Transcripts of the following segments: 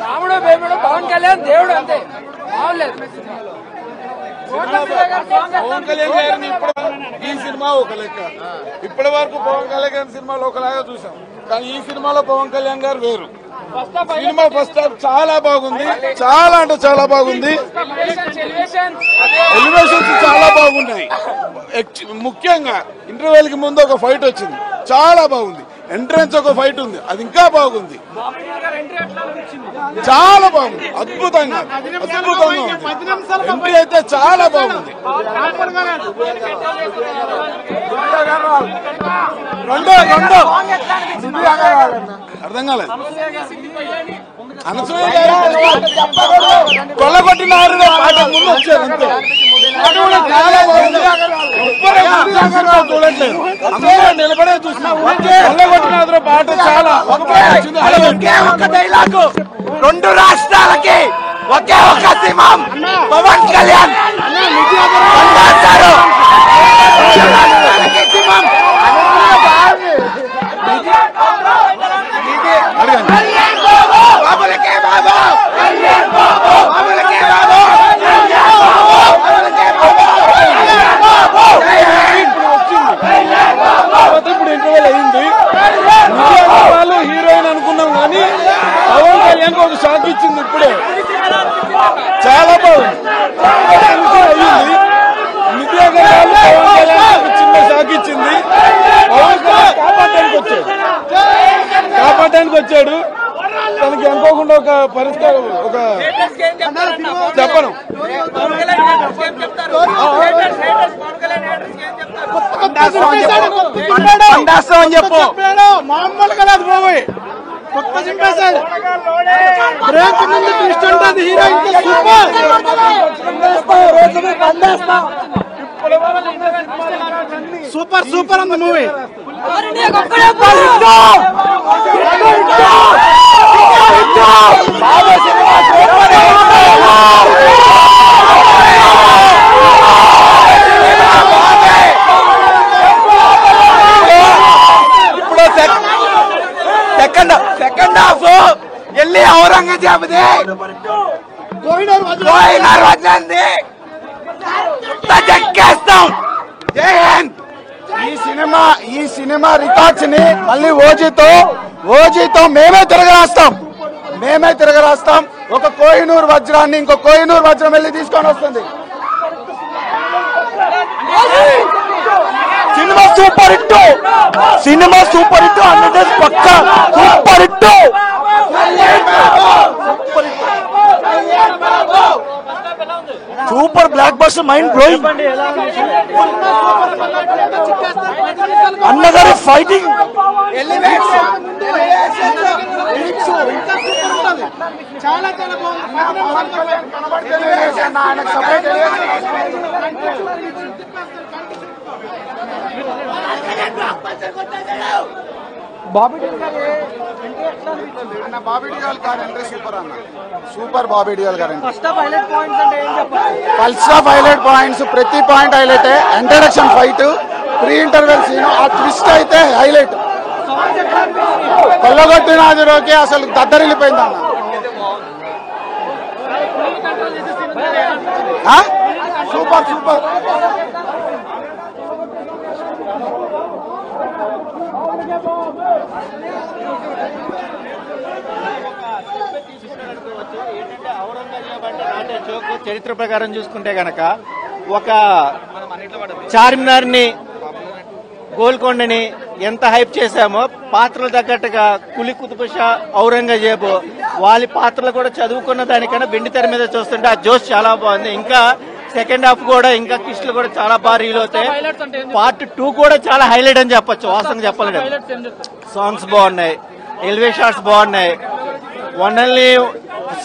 రాముడు భీముడు పవన్ కళ్యాణ్ దేవుడు అంతే బాగలేదు. పవన్ కళ్యాణ్ గారిని ఇప్పుడు ఈ సినిమా ఒక లెక్క, ఇప్పటి వరకు పవన్ కళ్యాణ్ గారి సినిమాలో ఒకలాగా చూసాం, కానీ ఈ సినిమాలో పవన్ కళ్యాణ్ గారు వేరు. సినిమా ఫస్ట్ హాఫ్ చాలా బాగుంది, చాలా అంటే చాలా బాగుంది. ఎలివేషన్స్ చాలా బాగున్నాయి. ముఖ్యంగా ఇంటర్వెల్ కి ముందు ఒక ఫైట్ వచ్చింది, చాలా బాగుంది. ఎంట్రన్స్ ఒక ఫైట్ ఉంది, అది ఇంకా బాగుంది, చాలా బాగుంది, అద్భుతంగా ఉంది. ఎంట్రీ అయితే చాలా బాగుంది. రెండో అర్థం కాలేదు. అనసూయ గారు కొల్లగొట్టినారు పాట ముందు వచ్చారు అంతే. పాట కూడా చాలా బాగుంది. చూడట్లేదు, అందరూ నిలబడే చూసినా కొల్లగొట్టినారు పాట చాలా. ఒక్క డైలాగు, రెండు రాష్ట్రాలకి ఒకే ఒక సింహం పవన్ కళ్యాణ్ సింహం. ఇప్పుడు ఇంటర్వెల్ అయింది, వాళ్ళు హీరోయిన్ అనుకున్నాం కానీ పవన్ కళ్యాణ్ ఒక షాక్ ఇచ్చింది ఇప్పుడే, చాలా బాగుంది. అయ్యింది నిత్య అగర్వాల్ పవన్ కళ్యాణ్ ఒక చిన్న షాక్ ఇచ్చింది. పవన్ కళ్యాణ్ కాపాడటానికి వచ్చాడు, తనకి అనుకోకుండా ఒక పరిష్కారం ఒక చెప్పను చెప్పు మామూలు కదా బాబు. కొత్త చింపేశాడు, బ్రేక్ ముందు ట్విస్ట్ ఉంటుంది. హీరోయిన్ సూపర్ సూపర్ ఉంది మూవీ. ఇప్పుడు సెకండ్ హాఫ్ వెళ్ళి ఔరంగజేబుది కోహినూర్ వచ్చింది చెక్కేస్తాం. జై హింద్. ఈ సినిమా రికార్డ్స్ ని మళ్ళీ ఓజీతో మేమే తిరగరాస్తాం. ఒక కోహినూర్ వజ్రాన్ని ఇంకో కోహినూర్ వజ్రం వెళ్ళి తీసుకొని వస్తుంది. సినిమా సూపర్ హిట్, 100 పక్కా super hit. Super blockbuster, mind blowing. అన్నగారి ఫైటింగ్ చాలా బాబీ డియోల్ గారి ఎంట్రీ సూపర్ అన్న, సూపర్. బాబీ డియోల్ గారి ఫస్ట్ ఆఫ్ హైలైట్ పాయింట్స్, ప్రతి point highlight. Introduction fight, pre interval scene, ఆ ట్విస్ట్ అయితే హైలైట్. కొల్లగొట్టినాదురోకి అసలు దద్దరిల్లిపోయింది అన్న. సూపర్. చరిత్ర ప్రకారం చూసుకుంటే గనక ఒక చార్మినార్ ని, గోల్కొండని ఎంత హైప్ చేశామో పాత్రలు తగ్గట్టుగా కులి కుతుబ్ షా, ఔరంగజేబు వాళ్ళ పాత్రలు కూడా చదువుకున్న దానికన్నా వెండి తెర మీద చూస్తుంటే ఆ జోష్ చాలా బాగుంది. ఇంకా సెకండ్ హాఫ్ కూడా ఇంకా కిస్టులు కూడా చాలా బాగా రీల్ అవుతాయి. పార్ట్ 2 కూడా చాలా హైలైట్ అని చెప్పొచ్చు, వాస్తవంగా చెప్పలేదు. సాంగ్స్ బాగున్నాయి, ఎలివే షాట్స్ బాగున్నాయి. Only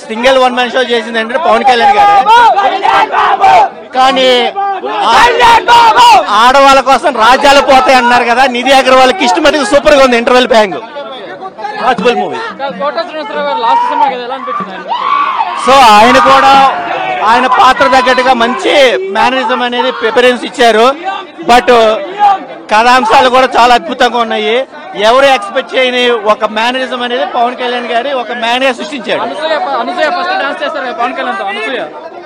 single one man show చేసింది అంటే పవన్ కళ్యాణ్ గారు. కానీ ఆడవాళ్ళ కోసం రాజ్యాలు పోతాయి అన్నారు కదా, నిధి అగర్వాల్ కిష్ట మటుకు సూపర్ గా ఉంది. Interval bang watchable movie. So ఆయన కూడా ఆయన పాత్ర తగ్గట్టుగా మంచి మేనరిజం అనేది ప్రిఫరెన్స్ ఇచ్చారు. బట్ కథాంశాలు కూడా చాలా అద్భుతంగా ఉన్నాయి. ఎవరు ఎక్స్పెక్ట్ చేయని ఒక మేనరిజం అనేది పవన్ కళ్యాణ్ గారి ఒక మ్యాన్ గా సృష్టించాడు. అనసూయ ఫస్ట్ డాన్స్ చేస్తారు పవన్ కళ్యాణ్ తో. అనసూయ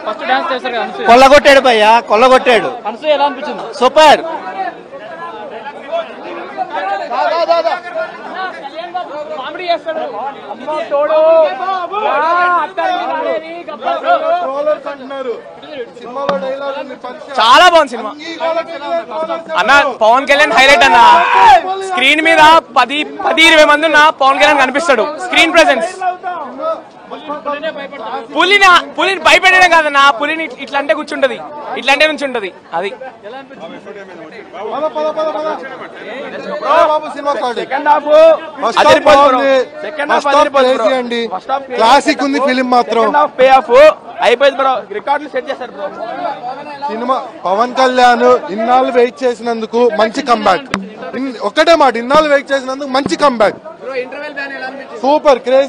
ఫస్ట్ డాన్స్ చేస్తారు అనసూయ. కొల్లగొట్టాడు భయ్యా, కొల్లగొట్టాడు. అనసూయ ఎలా అనిపించింది? సూపర్. కామెడీ చేస్తాడు తోడు. చాలా బాగుంది సినిమా అన్న. పవన్ కళ్యాణ్ హైలైట్ అన్న. స్క్రీన్ మీద 10-20 మంది ఉన్న పవన్ కళ్యాణ్ కనిపిస్తాడు. Screen presence. పులిని భయపెట్టడం కాదన్నా, పులిని ఇట్లా అంటే కూర్చుంటది, ఇట్లా అంటే నుంచి ఉంటది. అది క్లాసిక్ ఉంది ఫిలిం మాత్రం. పే ఆఫ్ అయిపోయింది బ్రో. రికార్డులు సెట్ చేస్తారు బ్రో. సినిమా పవన్ కళ్యాణ్ ఇన్నాళ్ళు వెయిట్ చేసినందుకు మంచి కంబ్యాక్. ఒక్కటే మాట, ఇన్నాళ్ళు వెయిట్ చేసినందుకు మంచి కంబ్యాక్. Super craze.